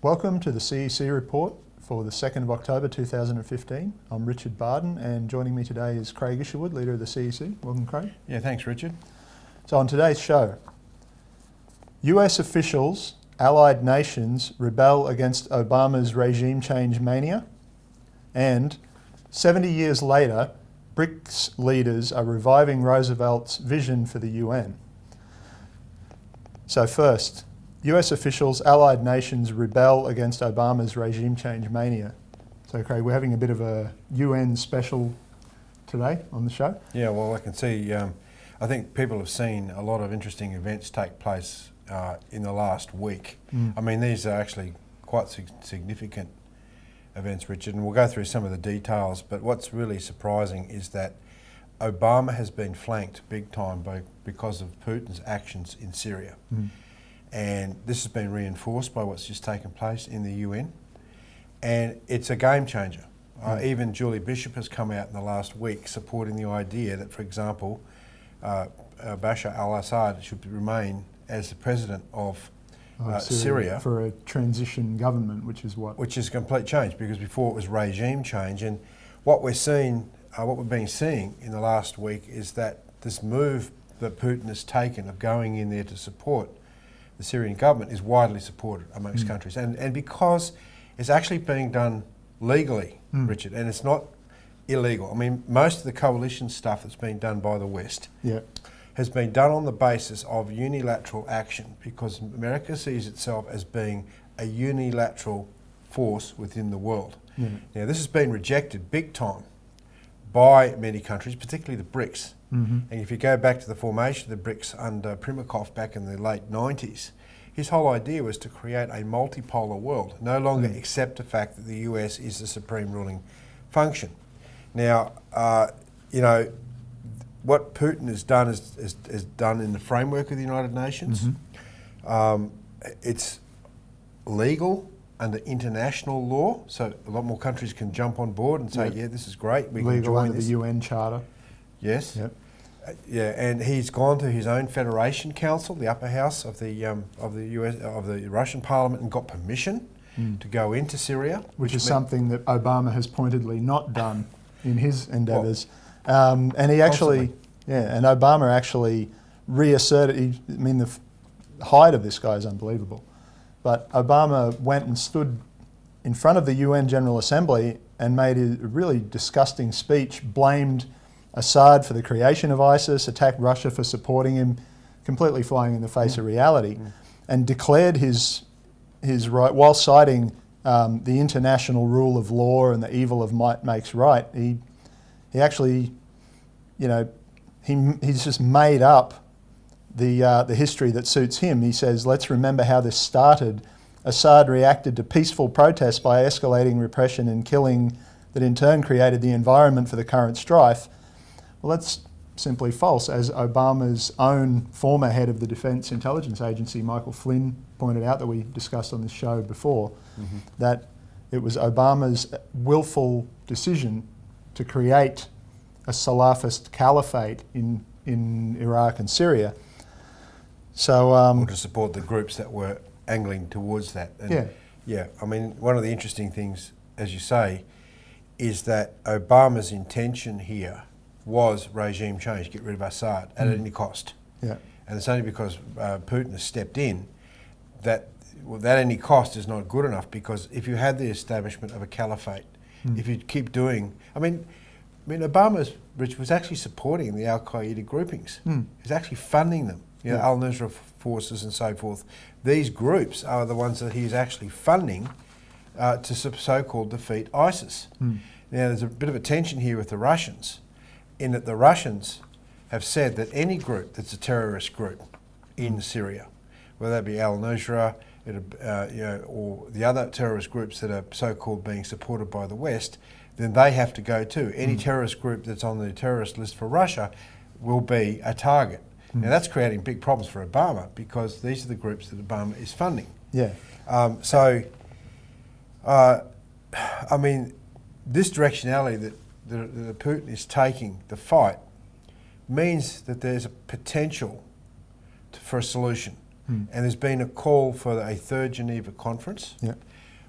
Welcome to the CEC Report for the 2nd of October 2015. I'm Richard Bardon, and joining me today is Craig Isherwood, leader of the CEC. Welcome, Craig. Yeah, thanks, Richard. So on today's show, US officials, allied nations rebel against Obama's regime change mania, and 70 years later, BRICS leaders are reviving Roosevelt's vision for the UN. So first, US officials, allied nations rebel against Obama's regime change mania. So Craig, we're having a bit of a UN special today on the show. Yeah, well, I can see, I think people have seen a lot of interesting events take place in the last week. I mean, these are actually quite significant events, Richard, and we'll go through some of the details, but what's really surprising is that Obama has been flanked big time because of Putin's actions in Syria. And this has been reinforced by what's just taken place in the UN. And it's a game changer. Even Julie Bishop has come out in the last week supporting the idea that, for example, Bashar al-Assad should remain as the president of Syria. For a transition government, which is what? Which is a complete change, because before it was regime change. And what we're seeing, what we've been seeing in the last week is that this move that Putin has taken of going in there to support the Syrian government is widely supported amongst countries, and because it's actually being done legally, Richard, and it's not illegal. I mean, most of the coalition stuff that's been done by the West has been done on the basis of unilateral action, because America sees itself as being a unilateral force within the world. Now, this has been rejected big time by many countries, particularly the BRICS. And if you go back to the formation of the BRICS under Primakov back in the late 90s, his whole idea was to create a multipolar world, no longer accept the fact that the US is the supreme ruling function. Now, you know, what Putin has done is done in the framework of the United Nations. It's legal under international law, so a lot more countries can jump on board and say, yeah, this is great, we can join under this. the UN Charter. Yes. Yeah, and he's gone to his own Federation Council, the upper house of the Russian Parliament, and got permission to go into Syria, which is something that Obama has pointedly not done in his endeavours. And he actually, and Obama actually reasserted. I mean, the height of this guy is unbelievable. But Obama went and stood in front of the UN General Assembly and made a really disgusting speech, blamed Assad for the creation of ISIS, attacked Russia for supporting him, completely flying in the face of reality, and declared his right, while citing the international rule of law and the evil of might makes right. He actually, you know, he's just made up the history that suits him. He says, let's remember how this started. Assad reacted to peaceful protests by escalating repression and killing that in turn created the environment for the current strife. Well, that's simply false, as Obama's own former head of the Defense Intelligence Agency, Michael Flynn, pointed out, that we discussed on this show before, that it was Obama's willful decision to create a Salafist caliphate in Iraq and Syria. So, or to support the groups that were angling towards that. And yeah, I mean, one of the interesting things, as you say, is that Obama's intention here was regime change, get rid of Assad at any cost. And it's only because Putin has stepped in that any cost is not good enough, because if you had the establishment of a caliphate, if you keep doing, I mean, Obama was actually supporting the Al-Qaeda groupings. He's actually funding them, you know, Al-Nusra forces and so forth. These groups are the ones that he's actually funding to so-called defeat ISIS. Now, there's a bit of a tension here with the Russians, in that the Russians have said that any group that's a terrorist group in Syria, whether that be Al-Nusra, you know, or the other terrorist groups that are so-called being supported by the West, then they have to go too. Any terrorist group that's on the terrorist list for Russia will be a target. Now, that's creating big problems for Obama, because these are the groups that Obama is funding. I mean, this directionality that Putin is taking the fight means that there's a potential for a solution. and there's been a call for a third Geneva conference,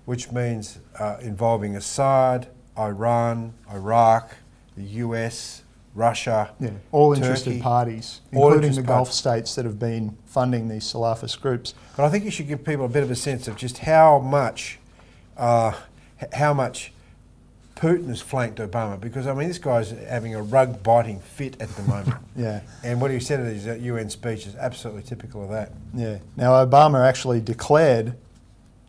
which means involving Assad, Iran, Iraq, the US, Russia, all Turkey, interested parties, including the Gulf states that have been funding these Salafist groups. But I think you should give people a bit of a sense of just how much Putin has flanked Obama, because I mean this guy's having a rug biting fit at the moment. And what he said at his UN speech is absolutely typical of that. Now Obama actually declared,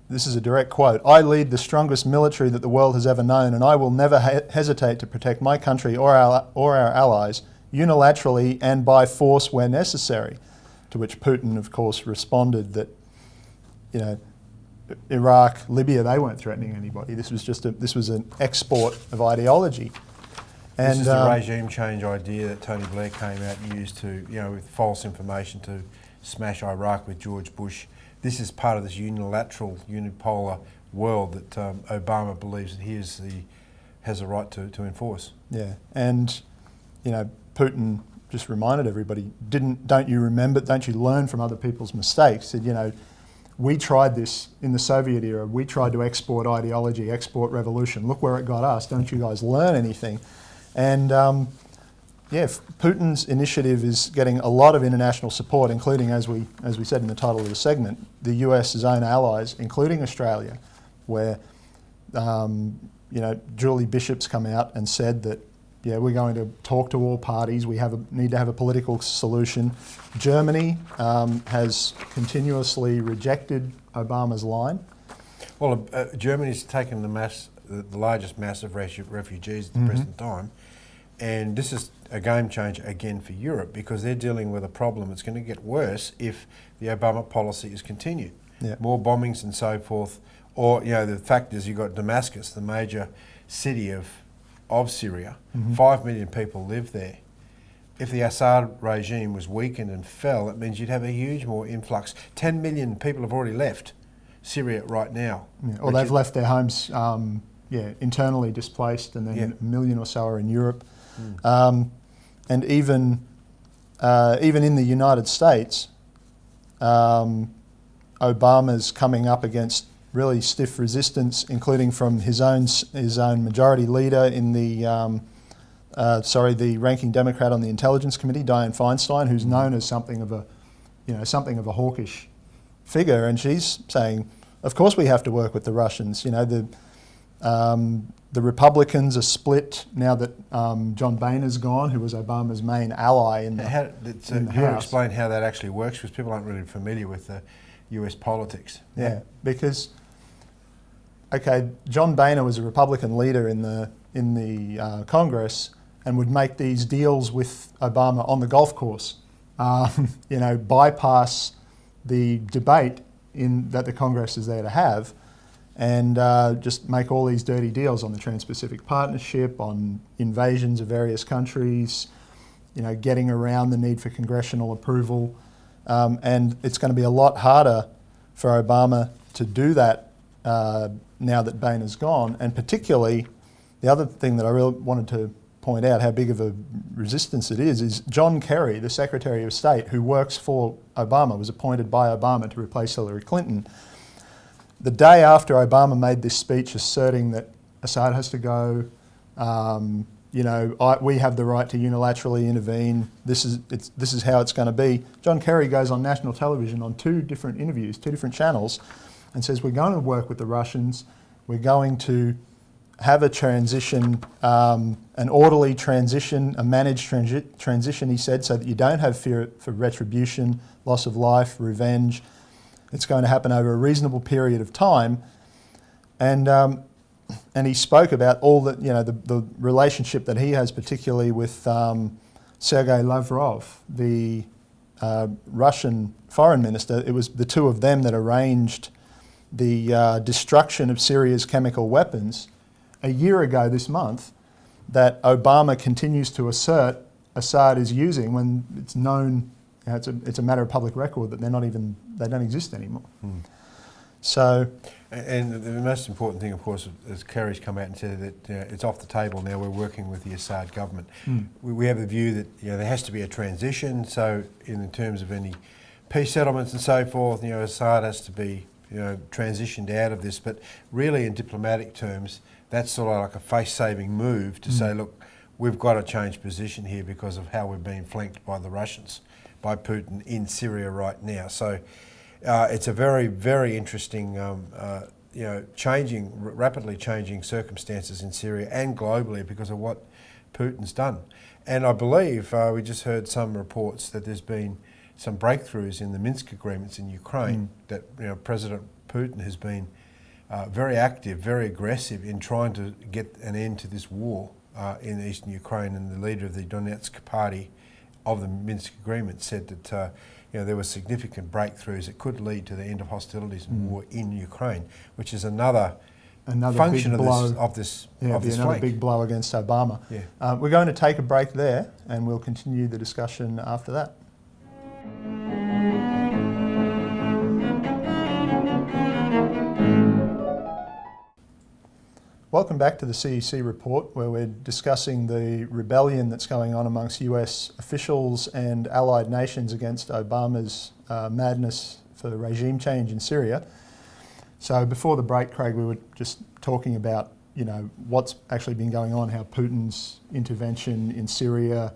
this is a direct quote, "I lead the strongest military that the world has ever known, and I will never hesitate to protect my country or our allies unilaterally and by force where necessary." To which Putin, of course, responded that, you know, Iraq, Libya, they weren't threatening anybody. This was just this was an export of ideology. And this is the regime change idea that Tony Blair came out and used to, you know, with false information to smash Iraq with George Bush. This is part of this unilateral, unipolar world that Obama believes that he has a right to enforce. And you know, Putin just reminded everybody, don't you remember, don't you learn from other people's mistakes? Said, you know, we tried this in the Soviet era. We tried to export ideology, export revolution. Look where it got us. Don't you guys learn anything? And Putin's initiative is getting a lot of international support, including, as we said in the title of the segment, the US's own allies, including Australia, where you know, Julie Bishop's come out and said that, we're going to talk to all parties. We need to have a political solution. Germany has continuously rejected Obama's line. Well, Germany's taken the largest mass of refugees at the present time, and this is a game changer again for Europe, because they're dealing with a problem that's going to get worse if the Obama policy is continued. More bombings and so forth. Or, you know, the fact is you've got Damascus, the major city of Syria. 5 million people live there. If the Assad regime was weakened and fell, it means you'd have a huge more influx. 10 million people have already left Syria right now. Or they've left their homes, internally displaced, and then a million or so are in Europe. And even in the United States, Obama's coming up against really stiff resistance, including from his own majority leader in the ranking Democrat on the Intelligence Committee, Dianne Feinstein, who's known as something of a hawkish figure, and she's saying, of course we have to work with the Russians. You know, the Republicans are split now that John Boehner's gone, who was Obama's main ally in the House. Explain how that actually works, because people aren't really familiar with the US politics. Because John Boehner was a Republican leader in the Congress and would make these deals with Obama on the golf course, bypass the debate that the Congress is there to have, and just make all these dirty deals on the Trans-Pacific Partnership, on invasions of various countries, getting around the need for congressional approval. And it's going to be a lot harder for Obama to do that now that Boehner's gone. And particularly, the other thing that I really wanted to point out how big of a resistance it is John Kerry, the Secretary of State, who works for Obama, was appointed by Obama to replace Hillary Clinton. The day after Obama made this speech asserting that Assad has to go, we have the right to unilaterally intervene, this is how it's going to be, John Kerry goes on national television on 2 different interviews, 2 different channels, and says, we're going to work with the Russians, we're going to have a transition, an orderly transition, a managed transition, he said, so that you don't have fear for retribution, loss of life, revenge. It's going to happen over a reasonable period of time. And he spoke about all the relationship that he has, particularly with Sergei Lavrov, the Russian foreign minister. It was the 2 of them that arranged the destruction of Syria's chemical weapons a year ago this month, that Obama continues to assert Assad is using, when it's known, it's a matter of public record that they don't exist anymore. So, and the most important thing, of course, is Kerry's come out and said that it's off the table now. We're working with the Assad government. We have the view that there has to be a transition. So, in terms of any peace settlements and so forth. Assad has to be transitioned out of this. But really, in diplomatic terms, that's sort of like a face-saving move to say, look, we've got to change position here because of how we're being flanked by the Russians, by Putin in Syria right now. So it's a very, very interesting, rapidly changing circumstances in Syria and globally because of what Putin's done. And I believe we just heard some reports that there's been some breakthroughs in the Minsk agreements in Ukraine, that President Putin has been very active, very aggressive in trying to get an end to this war in eastern Ukraine, and the leader of the Donetsk party of the Minsk agreement said that there were significant breakthroughs that could lead to the end of hostilities and war in Ukraine, which is another function big blow. of this Another flank. big blow against Obama. Yeah. We're going to take a break there, and we'll continue the discussion after that. Welcome back to the CEC Report, where we're discussing the rebellion that's going on amongst US officials and allied nations against Obama's madness for regime change in Syria. So before the break, Craig, we were just talking about what's actually been going on, how Putin's intervention in Syria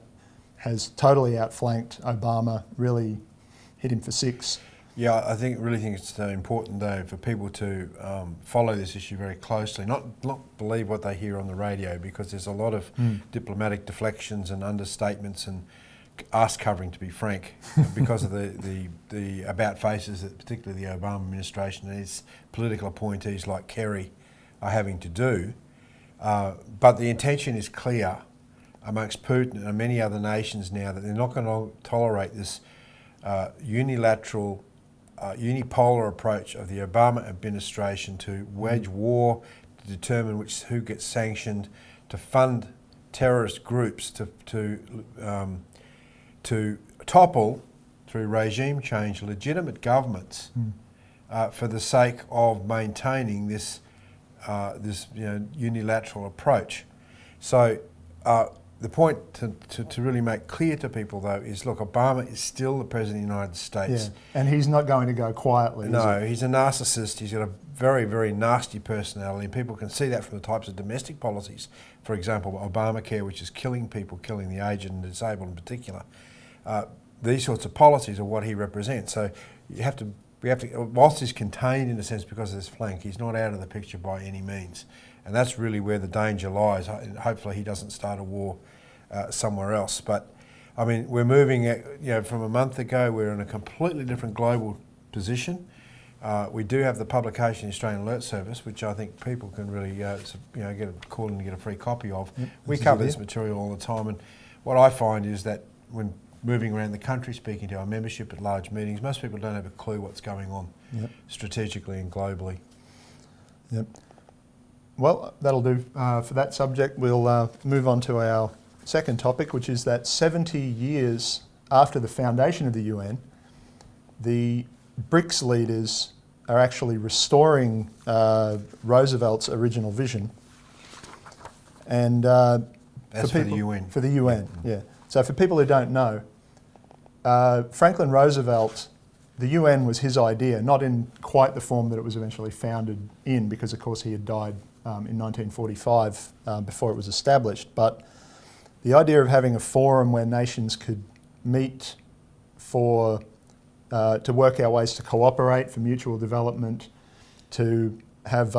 has totally outflanked Obama, really hit him for six. Yeah, I really think it's important though for people to follow this issue very closely, not believe what they hear on the radio, because there's a lot of diplomatic deflections and understatements and arse covering, to be frank, because of the about faces that particularly the Obama administration and its political appointees like Kerry are having to do. But the intention is clear amongst Putin and many other nations now that they're not going to tolerate this unilateral, unipolar approach of the Obama administration to wage war, to determine who gets sanctioned, to fund terrorist groups, to topple through regime change legitimate governments for the sake of maintaining this unilateral approach. So the point to really make clear to people, though, is, look, Obama is still the President of the United States. Yeah. And he's not going to go quietly, No, he's a narcissist. He's got a very, very nasty personality, and people can see that from the types of domestic policies. For example, Obamacare, which is killing people, killing the aged and disabled in particular. These sorts of policies are what he represents. So we have to, whilst he's contained in a sense because of this flank, he's not out of the picture by any means. And that's really where the danger lies. Hopefully he doesn't start a war somewhere else. But I mean, we're moving, from a month ago, we're in a completely different global position. We do have the publication of the Australian Alert Service, which I think people can really get a call and get a free copy of. Yep, we cover this material all the time, and what I find is that when moving around the country, speaking to our membership at large meetings, most people don't have a clue what's going on strategically and globally. Yep. Well, that'll do for that subject. We'll move on to our second topic, which is that 70 years after the foundation of the UN, the BRICS leaders are actually restoring Roosevelt's original vision. And that's for the UN. For the UN, yeah. So for people who don't know, Franklin Roosevelt, the UN was his idea, not in quite the form that it was eventually founded in, because of course he had died in 1945 before it was established. But the idea of having a forum where nations could meet to work out ways to cooperate for mutual development, to have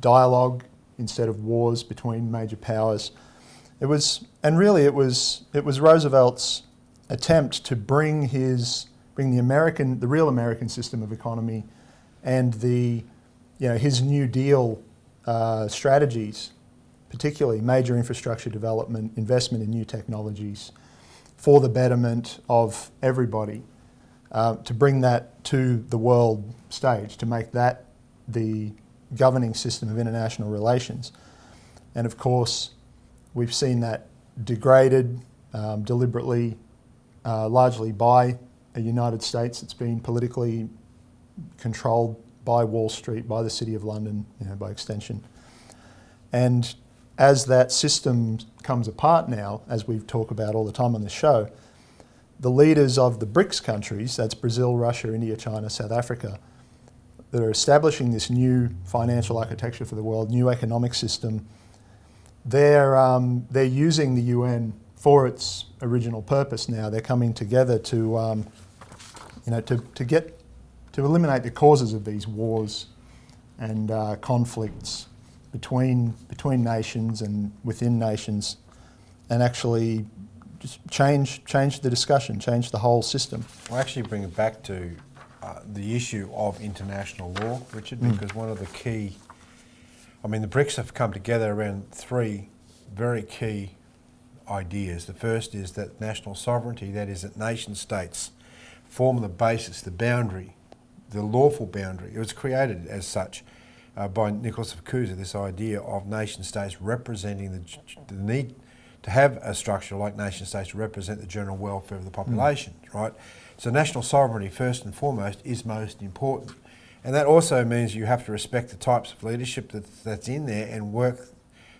dialogue instead of wars between major powers. It was Roosevelt's attempt to bring the real American system of economy and his New Deal strategies, particularly major infrastructure development, investment in new technologies, for the betterment of everybody, to bring that to the world stage, to make that the governing system of international relations. And of course, we've seen that degraded deliberately, largely by a United States that's been politically controlled by Wall Street, by the City of London, by extension. And as that system comes apart now, as we talk about all the time on this show, the leaders of the BRICS countries, that's Brazil, Russia, India, China, South Africa, that are establishing this new financial architecture for the world, new economic system, they're using the UN for its original purpose now. They're coming together to eliminate the causes of these wars and conflicts between nations and within nations, and actually just change the discussion, change the whole system. I'll actually bring it back to the issue of international law, Richard, because one of the key, the BRICS have come together around three very key ideas. The first is that national sovereignty, that is that nation states form the basis, the boundary, the lawful boundary. It was created as such by Nicholas of Cusa, this idea of nation states representing the need to have a structure like nation states to represent the general welfare of the population, right? So national sovereignty, first and foremost, is most important. And that also means you have to respect the types of leadership that's in there and work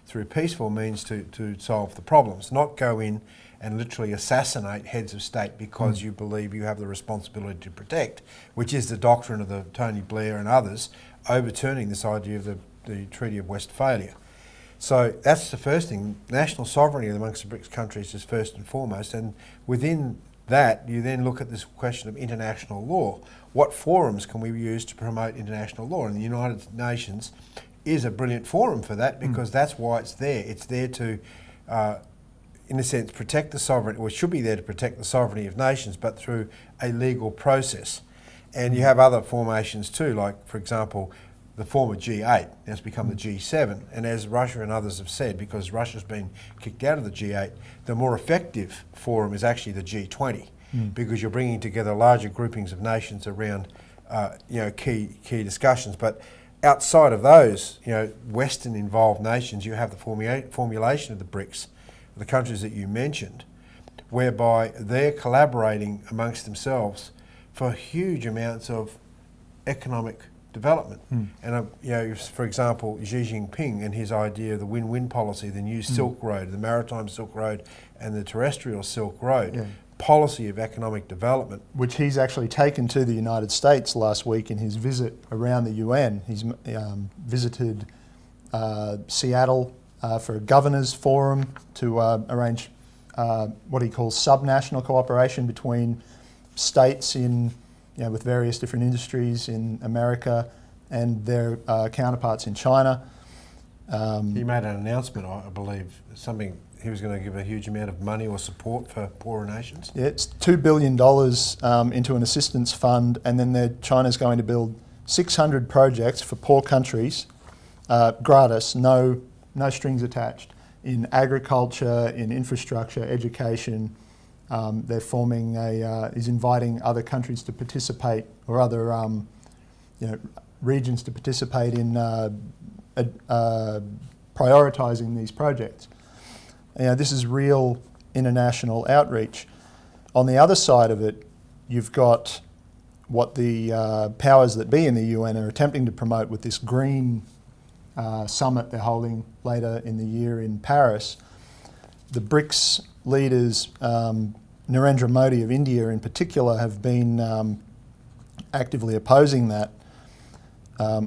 through peaceful means to solve the problems, not go in and literally assassinate heads of state because you believe you have the responsibility to protect, which is the doctrine of the Tony Blair and others, overturning this idea of the Treaty of Westphalia. So that's the first thing. National sovereignty amongst the BRICS countries is first and foremost, and within that you then look at this question of international law. What forums can we use to promote international law? And the United Nations is a brilliant forum for that, because that's why it's there. It's there to, in a sense, protect the sovereignty, or it should be there to protect the sovereignty of nations, but through a legal process. And you have other formations too, like, for example, the former G8 has become the G7, and as Russia and others have said, because Russia's been kicked out of the G8, the more effective forum is actually the G20, because you're bringing together larger groupings of nations around key discussions. But outside of those, Western involved nations, you have the formulation of the BRICS, the countries that you mentioned, whereby they're collaborating amongst themselves for huge amounts of economic development. And for example, Xi Jinping and his idea of the win-win policy, the new Silk Road, the maritime Silk Road and the terrestrial Silk Road, policy of economic development. Which he's actually taken to the United States last week in his visit around the UN. He's visited Seattle for a governors forum to arrange what he calls subnational cooperation between states in with various different industries in America and their counterparts in China. He made an announcement, I believe, he was going to give a huge amount of money or support for poorer nations. Yeah, it's $2 billion into an assistance fund, and then China's going to build 600 projects for poor countries, gratis, no strings attached, in agriculture, in infrastructure, education. They're forming is inviting other countries to participate, or other regions to participate in prioritising these projects. This is real international outreach. On the other side of it, you've got what the powers that be in the UN are attempting to promote with this green summit they're holding later in the year in Paris. The BRICS leaders, Narendra Modi of India in particular, have been actively opposing that.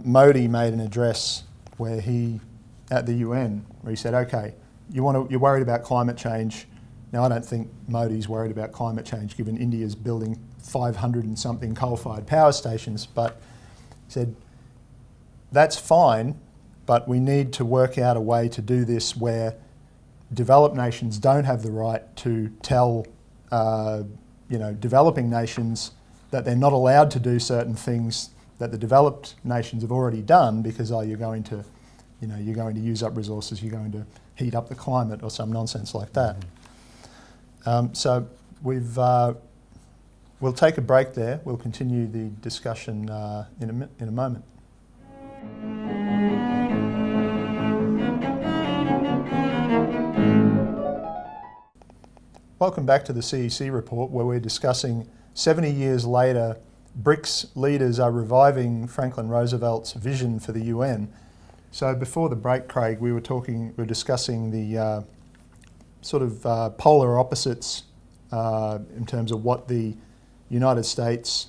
Modi made an address at the UN, where he said, okay, you're worried about climate change. Now, I don't think Modi's worried about climate change, given India's building 500 and something coal-fired power stations, but he said, that's fine, but we need to work out a way to do this where developed nations don't have the right to tell developing nations that they're not allowed to do certain things that the developed nations have already done, because you're going to use up resources, you're going to heat up the climate or some nonsense like that. So we'll take a break there. We'll continue the discussion in a moment. Welcome back to the CEC Report, where we're discussing 70 years later, BRICS leaders are reviving Franklin Roosevelt's vision for the UN. So before the break, Craig, we were discussing the polar opposites in terms of what the United States,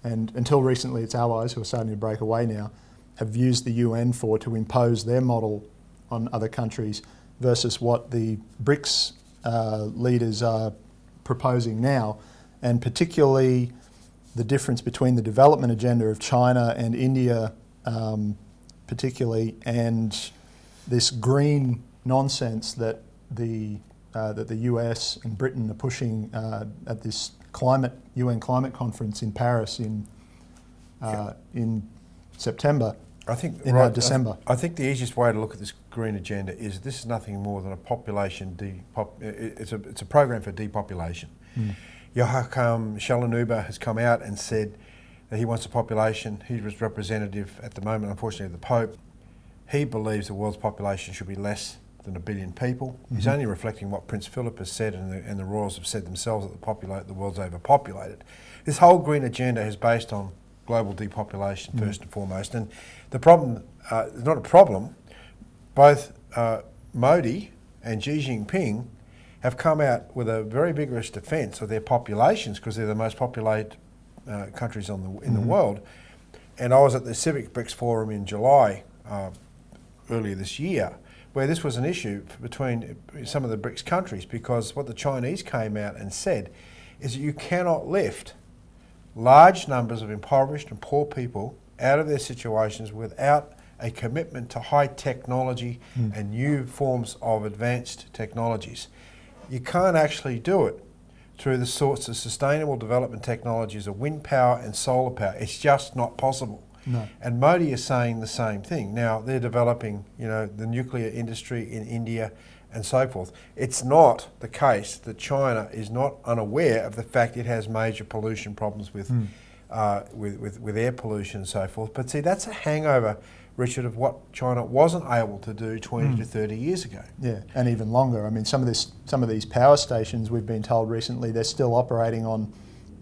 and until recently its allies, who are starting to break away now, have used the UN for to impose their model on other countries versus what the BRICS leaders are proposing now, and particularly the difference between the development agenda of China and India particularly, and this green nonsense that the US and Britain are pushing at this UN climate conference in Paris in September. I think December. I think the easiest way to look at this green agenda is this is nothing more than a population it's a program for depopulation. Joachim Schellenhuber has come out and said that he wants a population. He was representative at the moment, unfortunately, of the Pope. He believes the world's population should be less than 1 billion people. He's only reflecting what Prince Philip has said and the royals have said themselves, that the world's overpopulated. This whole green agenda is based on global depopulation first and foremost. And the problem, it's not a problem, both Modi and Xi Jinping have come out with a very vigorous defence of their populations because they're the most populated countries in the world. And I was at the Civic BRICS Forum in July earlier this year, where this was an issue between some of the BRICS countries, because what the Chinese came out and said is that you cannot lift large numbers of impoverished and poor people out of their situations without a commitment to high technology and new forms of advanced technologies. You can't actually do it through the sorts of sustainable development technologies of wind power and solar power. It's just not possible. No. And Modi is saying the same thing. Now they're developing, the nuclear industry in India and so forth. It's not the case that China is not unaware of the fact it has major pollution problems with air pollution and so forth. But see, that's a hangover, Richard, of what China wasn't able to do 20 to 30 years ago. Yeah, and even longer. I mean, some of these power stations, we've been told recently, they're still operating on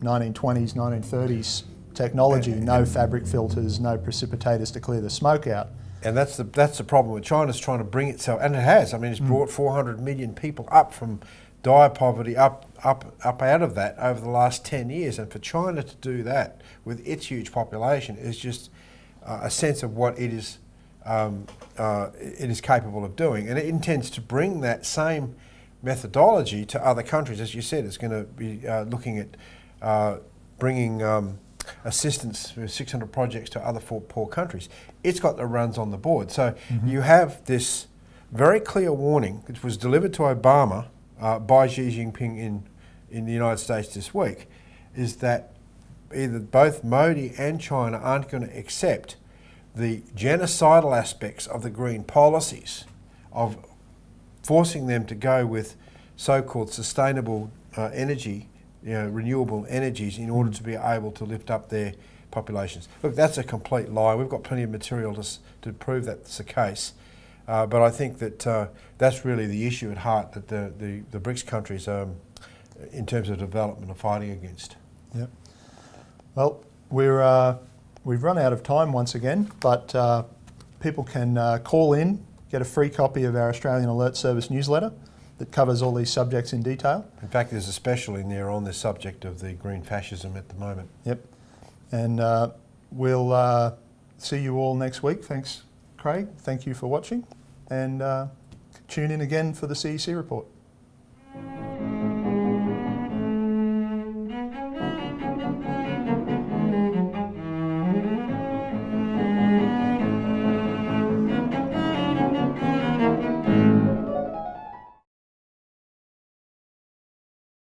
1920s, 1930s technology, no fabric filters, no precipitators to clear the smoke out. And that's the problem with China's trying to bring itself, and it has. I mean, it's brought 400 million people up from dire poverty, up out of that over the last 10 years. And for China to do that with its huge population is just a sense of what it is capable of doing. And it intends to bring that same methodology to other countries. As you said, it's going to be looking at bringing assistance for 600 projects to other poor countries. It's got the runs on the board. So you have this very clear warning, which was delivered to Obama by Xi Jinping in the United States this week, is that either both Modi and China aren't going to accept the genocidal aspects of the green policies of forcing them to go with so-called sustainable energy, renewable energies, in order to be able to lift up their populations. Look, that's a complete lie. We've got plenty of material to prove that's the case. But I think that that's really the issue at heart that the BRICS countries, in terms of development, are fighting against. Yep. Well, we've run out of time once again, but people can call in, get a free copy of our Australian Alert Service newsletter that covers all these subjects in detail. In fact, there's a special in there on the subject of the green fascism at the moment. Yep. And we'll see you all next week. Thanks, Craig. Thank you for watching. And tune in again for the CEC Report.